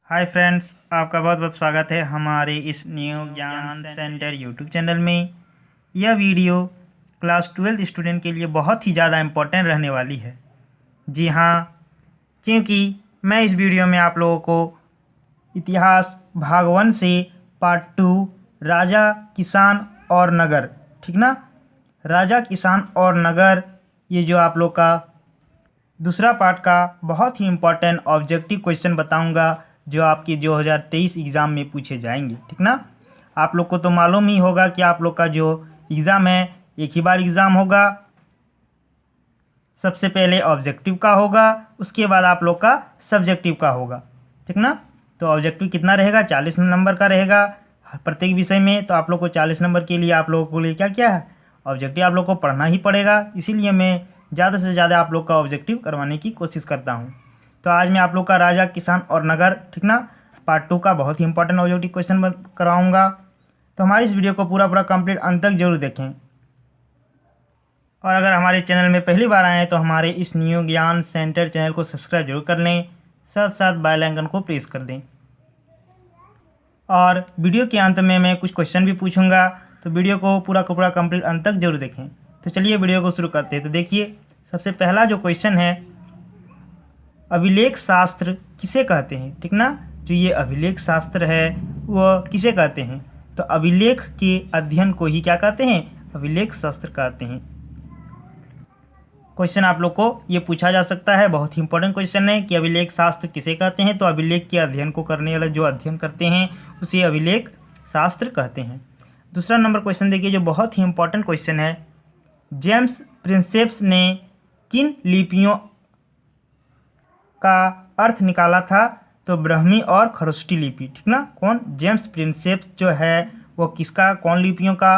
Hi friends, आपका बहुत बहुत स्वागत है हमारे इस न्यू ज्ञान सेंटर यूट्यूब चैनल में। यह वीडियो क्लास 12 स्टूडेंट के लिए बहुत ही ज़्यादा इम्पोर्टेंट रहने वाली है। जी हाँ, क्योंकि मैं इस वीडियो में आप लोगों को इतिहास भाग 1 से पार्ट 2 राजा, किसान और नगर, ठीक ना, राजा, किसान और नगर, ये जो आप लोग का दूसरा पार्ट का बहुत ही इम्पोर्टेंट ऑब्जेक्टिव क्वेश्चन बताऊंगा जो आपके 2023 एग्ज़ाम में पूछे जाएंगे, ठीक ना। आप लोग को तो मालूम ही होगा कि आप लोग का जो एग्ज़ाम है एक ही बार एग्ज़ाम होगा। सबसे पहले ऑब्जेक्टिव का होगा, उसके बाद आप लोग का सब्जेक्टिव का होगा, ठीक ना। तो ऑब्जेक्टिव कितना रहेगा? 40 नंबर का रहेगा प्रत्येक विषय में। तो आप लोग को 40 नंबर के लिए आप लोगों को लिए क्या क्या है, ऑब्जेक्टिव आप लोग को पढ़ना ही पड़ेगा। इसीलिए मैं ज़्यादा से ज़्यादा आप लोग का ऑब्जेक्टिव करवाने की कोशिश करता हूँ। तो आज मैं आप लोग का राजा, किसान और नगर, ठीक ना, पार्ट 2 का बहुत ही इंपॉर्टेंट ऑब्जेक्टिव क्वेश्चन करवाऊँगा। तो हमारी इस वीडियो को पूरा कंप्लीट अंत तक जरूर देखें। और अगर हमारे चैनल में पहली बार आए हैं तो हमारे इस न्यू ज्ञान सेंटर चैनल को सब्सक्राइब जरूर कर लें, साथ साथ बेल आइकन को प्रेस कर दें। और वीडियो के अंत में मैं कुछ क्वेश्चन भी पूछूंगा, तो वीडियो को पूरा कंप्लीट अंत तक जरूर देखें। तो चलिए वीडियो को शुरू करते हैं। तो देखिए, सबसे पहला जो क्वेश्चन है, अभिलेख शास्त्र किसे कहते हैं, ठीक ना। जो ये अभिलेख शास्त्र है वह किसे कहते हैं? तो अभिलेख के अध्ययन को ही क्या कहते हैं? अभिलेख शास्त्र कहते हैं। क्वेश्चन आप लोग को ये पूछा जा सकता है, बहुत ही इंपॉर्टेंट क्वेश्चन है कि अभिलेख शास्त्र किसे कहते हैं। तो अभिलेख के अध्ययन को करने वाला जो अध्ययन करते हैं उसे अभिलेख शास्त्र कहते हैं। दूसरा नंबर क्वेश्चन देखिए, जो बहुत ही इंपॉर्टेंट क्वेश्चन है, जेम्स प्रिंसेप्स ने किन लिपियों का अर्थ निकाला था? तो ब्राह्मी और खरोष्टी लिपि, ठीक ना। कौन? जेम्स प्रिंसेप्स जो है वो किसका, कौन लिपियों का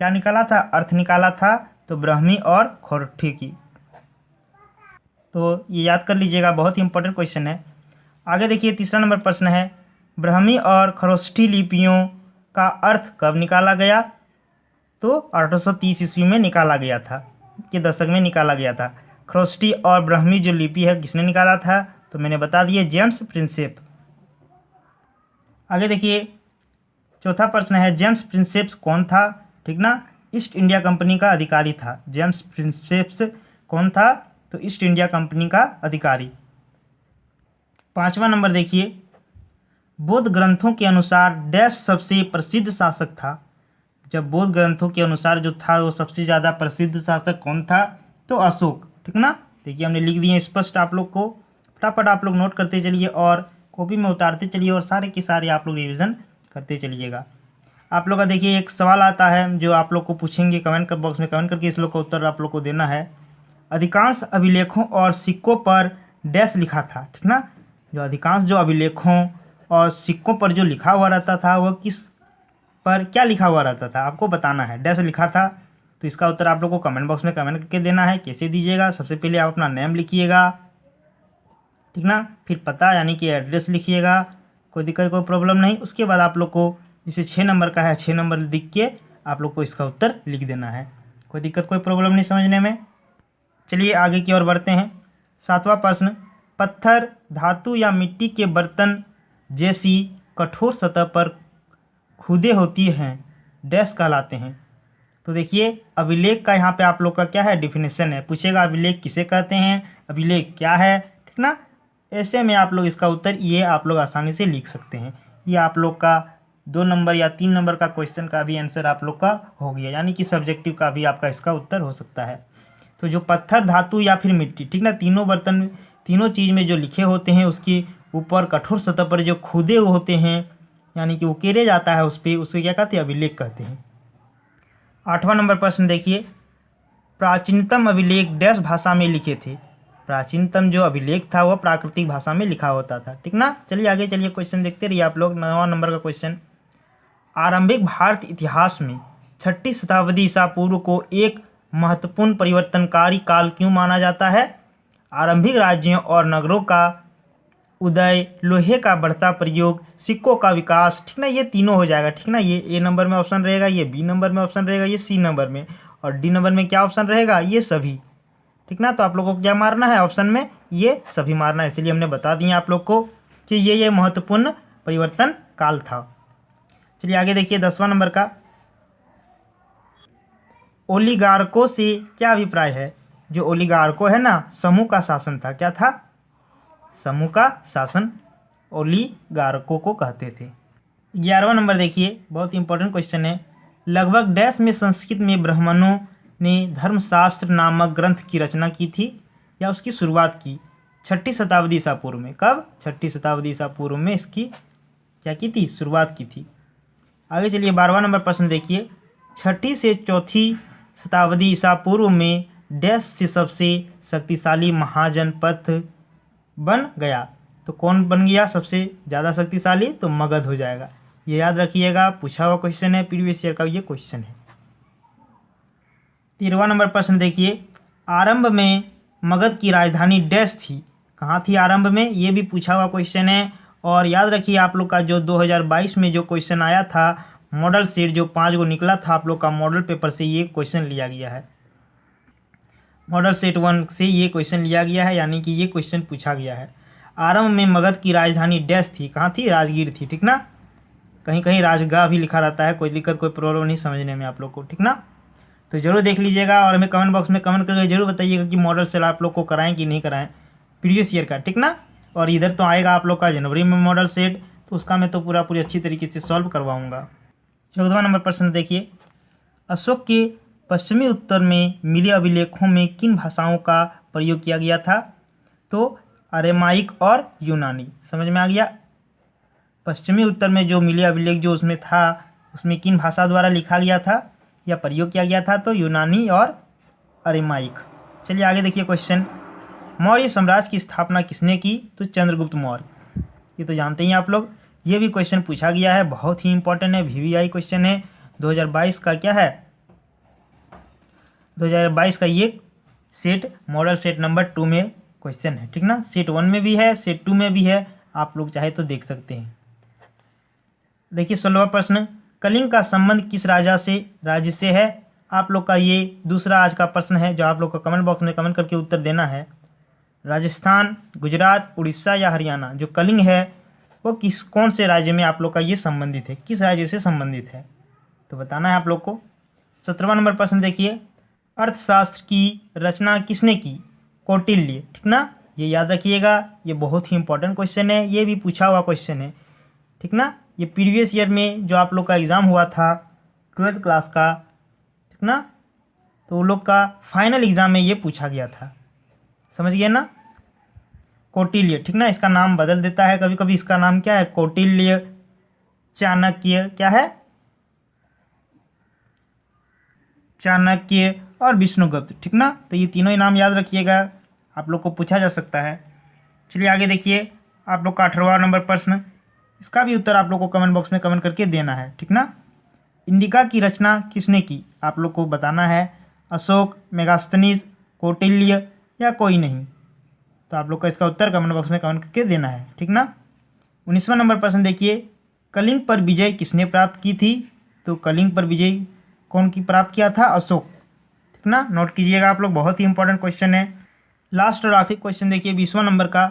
क्या निकाला था? अर्थ निकाला था। तो ब्राह्मी और खरोष्टी की। तो ये याद कर लीजिएगा, बहुत ही इंपॉर्टेंट क्वेश्चन है। आगे देखिए, तीसरा नंबर प्रश्न है, ब्राह्मी और खरोष्टी लिपियों का अर्थ कब निकाला गया? तो 1830 ईस्वी में निकाला गया था, के दशक में निकाला गया था। खरोष्टी और ब्राह्मी जो लिपि है किसने निकाला था? तो मैंने बता दिया, जेम्स प्रिंसेप। आगे देखिए, चौथा प्रश्न है, जेम्स प्रिंसेप्स कौन था? ठीक ना, ईस्ट इंडिया कंपनी का अधिकारी था। जेम्स प्रिंसेप्स कौन था? तो ईस्ट इंडिया कंपनी का अधिकारी। पांचवा नंबर देखिए, बौद्ध ग्रंथों के अनुसार डैश सबसे प्रसिद्ध शासक था। जब बौद्ध ग्रंथों के अनुसार जो था वो सबसे ज़्यादा प्रसिद्ध शासक कौन था? तो अशोक, ठीक ना। देखिए, हमने लिख दिए स्पष्ट, आप लोग को फटाफट आप लोग नोट करते चलिए और कॉपी में उतारते चलिए और सारे के सारे आप लोग रिवीजन करते चलिएगा। आप लोग का देखिए एक सवाल आता है जो आप लोग को पूछेंगे, कमेंट बॉक्स में कमेंट करके इस लोग का उत्तर आप लोग को देना है। अधिकांश अभिलेखों और सिक्कों पर डैश लिखा था, ठीक ना। जो अधिकांश जो अभिलेखों और सिक्कों पर जो लिखा हुआ रहता था वह किस पर क्या लिखा हुआ रहता था आपको बताना है। डैश लिखा था, तो इसका उत्तर आप लोग को कमेंट बॉक्स में कमेंट करके देना है। कैसे दीजिएगा? सबसे पहले आप अपना नेम लिखिएगा, ठीक ना, फिर पता यानी कि एड्रेस लिखिएगा, कोई दिक्कत कोई प्रॉब्लम नहीं। उसके बाद आप लोग को जैसे 6 नंबर का है, 6 नंबर लिख के आप लोग को इसका उत्तर लिख देना है। कोई दिक्कत कोई प्रॉब्लम नहीं समझने में। चलिए आगे की ओर बढ़ते हैं। सातवां प्रश्न, पत्थर, धातु या मिट्टी के बर्तन जैसी कठोर सतह पर खुदे होती हैं डैश कहलाते हैं। तो देखिए, अभिलेख का यहाँ पे आप लोग का क्या है, डिफिनेशन है। पूछेगा अभिलेख किसे कहते हैं, अभिलेख क्या है, ठीक ना। ऐसे में आप लोग इसका उत्तर ये आप लोग आसानी से लिख सकते हैं। ये आप लोग का 2 नंबर या 3 नंबर का क्वेश्चन का भी आंसर आप लोग का हो गया, यानी कि सब्जेक्टिव का भी आपका इसका उत्तर हो सकता है। तो जो पत्थर, धातु या फिर मिट्टी, ठीक ना, तीनों बर्तन, तीनों चीज़ में जो लिखे होते हैं उसके ऊपर कठोर सतह पर जो खुदे होते हैं यानी कि उकेरे जाता है उस पर, उसको क्या कहते हैं? अभिलेख कहते हैं। 8वां नंबर प्रश्न देखिए, प्राचीनतम अभिलेख डैश भाषा में लिखे थे। प्राचीनतम जो अभिलेख था वह प्राकृतिक भाषा में लिखा होता था, ठीक ना। चलिए आगे चलिए क्वेश्चन देखते रहिए आप लोग। 9वां नंबर का क्वेश्चन, आरंभिक भारतीय इतिहास में 6ठी शताब्दी ईसा पूर्व को एक महत्वपूर्ण परिवर्तनकारी काल क्यों माना जाता है? आरंभिक राज्यों और नगरों का उदय, लोहे का बढ़ता प्रयोग, सिक्कों का विकास, ठीक ना। ये तीनों हो जाएगा, ठीक ना। ये ए नंबर में ऑप्शन रहेगा, ये बी नंबर में ऑप्शन रहेगा, ये सी नंबर में, और डी नंबर में क्या ऑप्शन रहेगा? ये सभी, ठीक ना। तो आप लोगों को क्या मारना है? ऑप्शन में ये सभी मारना है। इसलिए हमने बता दिए आप लोग को कि ये महत्वपूर्ण परिवर्तन काल था। चलिए आगे देखिए 10वां नंबर का, ओलिगार्कों से क्या अभिप्राय है। जो ओलिगार्को है ना, समूह का शासन था। क्या था? समूह का शासन ओलिगार्कों को कहते थे। 11वां नंबर देखिए, बहुत इंपॉर्टेंट क्वेश्चन है। लगभग डैश में संस्कृत में ब्राह्मणों ने धर्मशास्त्र नामक ग्रंथ की रचना की थी या उसकी शुरुआत की? 6ठी शताब्दी ईसा पूर्व में। कब? 6ठी शताब्दी ईसा पूर्व में इसकी क्या की थी? शुरुआत की थी। आगे चलिए 12वां नंबर प्रश्न देखिए, 6ठी से 4ठी शताब्दी ईसा पूर्व में डैश से सबसे शक्तिशाली महाजनपद बन गया। तो कौन बन गया सबसे ज़्यादा शक्तिशाली? तो मगध हो जाएगा। ये याद रखिएगा, पूछा हुआ क्वेश्चन है, प्रीवियस ईयर का ये क्वेश्चन है। 13वां नंबर प्रश्न देखिए, आरंभ में मगध की राजधानी डैश थी। कहाँ थी आरंभ में? ये भी पूछा हुआ क्वेश्चन है। और याद रखिए आप लोग का जो 2022 में जो क्वेश्चन आया था, मॉडल सेट जो 5 गो निकला था आप लोग का मॉडल पेपर से, ये क्वेश्चन लिया गया है। मॉडल सेट 1 से ये क्वेश्चन लिया गया है, यानी कि ये क्वेश्चन पूछा गया है। आरंभ में मगध की राजधानी डैश थी। कहाँ थी? राजगीर थी। ठीक ना, कहीं कहीं राजगाह भी लिखा रहता है, कोई दिक्कत कोई प्रॉब्लम नहीं समझने में आप लोग को। ठीक ना, तो जरूर देख लीजिएगा और हमें कमेंट बॉक्स में कमेंट करके जरूर बताइएगा कि मॉडल सेट आप लोग को कराएं कि नहीं कराएं प्रीवियस ईयर का। ठीक ना, और इधर तो आएगा आप लोग का जनवरी में मॉडल सेट, तो उसका मैं तो पूरी अच्छी तरीके से सॉल्व करवाऊँगा। 14वां नंबर प्रश्न देखिए, अशोक के पश्चिमी उत्तर में मिले अभिलेखों में किन भाषाओं का प्रयोग किया गया था? तो अरेमाइक और यूनानी। समझ में आ गया? पश्चिमी उत्तर में जो मिले अभिलेख जो उसमें था, उसमें किन भाषा द्वारा लिखा गया था या प्रयोग किया गया था? तो यूनानी और अरेमाइक। चलिए आगे देखिए क्वेश्चन, मौर्य साम्राज्य की स्थापना किसने की? तो चंद्रगुप्त मौर्य। ये तो जानते ही आप लोग, ये भी क्वेश्चन पूछा गया है, बहुत ही इंपॉर्टेंट है, VVI क्वेश्चन है। 2022 का क्या है? 2022 का ये सेट मॉडल सेट नंबर 2 में क्वेश्चन है। ठीक ना, सेट 1 में भी है, सेट 2 में भी है, आप लोग चाहे तो देख सकते हैं। देखिए 16वां प्रश्न, कलिंग का संबंध किस राज्य से है? आप लोग का ये दूसरा आज का प्रश्न है, जो आप लोग को कमेंट बॉक्स में कमेंट करके उत्तर देना है। राजस्थान, गुजरात, उड़ीसा या हरियाणा। जो कलिंग है वो कौन से राज्य में आप लोग का ये संबंधित है, किस राज्य से संबंधित है, तो बताना है आप लोग को। 17वां नंबर प्रश्न देखिए, अर्थशास्त्र की रचना किसने की? कौटिल्य। ठीक ना, ये याद रखिएगा, ये बहुत ही इंपॉर्टेंट क्वेश्चन है, ये भी पूछा हुआ क्वेश्चन है। ठीक ना, ये प्रीवियस ईयर में जो आप लोग का एग्ज़ाम हुआ था 12th क्लास का, ठीक ना, तो वो लोग का फाइनल एग्ज़ाम में ये पूछा गया था। समझ गए ना, कौटिल्य। ठीक ना, इसका नाम बदल देता है कभी कभी, इसका नाम क्या है? कौटिल्य, चाणक्य, क्या है? चाणक्य और विष्णुगुप्त। ठीक ना, तो ये तीनों ही नाम याद रखिएगा, आप लोग को पूछा जा सकता है। चलिए आगे देखिए आप लोग का 18वां नंबर प्रश्न, इसका भी उत्तर आप लोग को कमेंट बॉक्स में कमेंट करके देना है। ठीक ना, इंडिका की रचना किसने की? आप लोग को बताना है, अशोक, मेगास्थनीज, कौटिल्य या कोई नहीं। तो आप लोग का इसका उत्तर कमेंट बॉक्स में कमेंट करके देना है। ठीक ना, 19वां नंबर प्रश्न देखिए, कलिंग पर विजय किसने प्राप्त की थी? तो कलिंग पर विजय कौन की प्राप्त किया था? अशोक। ठीक ना, नोट कीजिएगा आप लोग, बहुत ही इंपॉर्टेंट क्वेश्चन है। लास्ट और आखिरी क्वेश्चन देखिए 20वां नंबर का,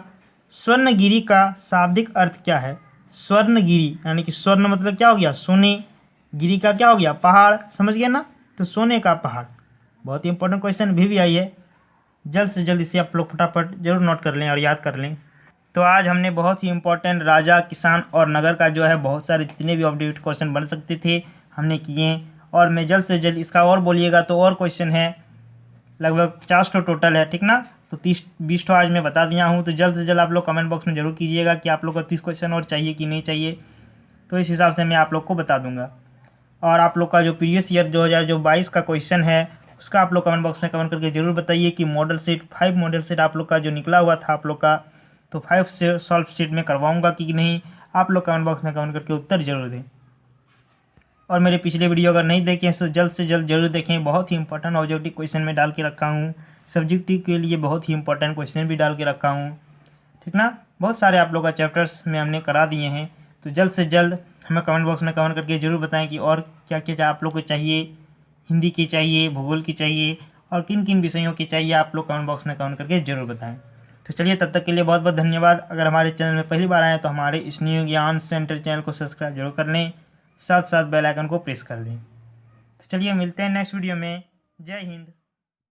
स्वर्णगिरी का शाब्दिक अर्थ क्या है? स्वर्णगिरी यानी कि स्वर्ण मतलब क्या हो गया? सोने, गिरी का क्या हो गया? पहाड़। समझ गया ना, तो सोने का पहाड़। बहुत ही इंपॉर्टेंट क्वेश्चन भी आई है, जल्द से जल्द इसे आप लोग फटाफट जरूर नोट कर लें और याद कर लें। तो आज हमने बहुत ही इंपॉर्टेंट राजा, किसान और नगर का जो है बहुत सारे जितने भी अपडेट क्वेश्चन बन सकते थे हमने किए, और मैं जल्द से जल्द इसका और बोलिएगा तो और क्वेश्चन है, लगभग 50 टोटल है। ठीक ना, तो 30-20 तो आज मैं बता दिया हूँ, तो जल्द से जल्द आप लोग कमेंट बॉक्स में जरूर कीजिएगा कि आप लोग को 30 क्वेश्चन और चाहिए कि नहीं चाहिए, तो इस हिसाब से मैं आप लोग को बता दूंगा। और आप लोग का जो प्रीवियस ईयर 2022 का क्वेश्चन है उसका आप लोग कमेंट बॉक्स में कमेंट करके जरूर बताइए कि मॉडल सेट 5 मॉडल सेट आप लोग का जो निकला हुआ था आप लोग का, तो 5 से सॉल्व सेट में करवाऊँगा कि नहीं, आप लोग कमेंट बॉक्स में कमेंट करके उत्तर जरूर दें। और मेरे पिछले वीडियो अगर नहीं देखें तो जल्द से जल्द जरूर देखें, बहुत ही इंपॉर्टेंट ऑब्जेक्टिव क्वेश्चन में डाल के रखा हूँ, सब्जेक्टिव के लिए बहुत ही इंपॉर्टेंट क्वेश्चन भी डाल के रखा हूँ। ठीक ना, बहुत सारे आप लोग का चैप्टर्स में हमने करा दिए हैं, तो जल्द से जल्द हमें कमेंट बॉक्स में कमेंट करके ज़रूर बताएं कि और क्या क्या आप लोग को चाहिए, हिंदी की चाहिए, भूगोल की चाहिए और किन किन विषयों की चाहिए, आप लोग कमेंट बॉक्स में कमेंट करके ज़रूर बताएं। तो चलिए तब तक के लिए बहुत बहुत धन्यवाद। अगर हमारे चैनल में पहली बार आए तो हमारे इस न्यू ज्ञान सेंटर चैनल को सब्सक्राइब जरूर कर लें, साथ साथ बेल आइकन को प्रेस कर दें। तो चलिए मिलते हैं नेक्स्ट वीडियो में। जय हिंद।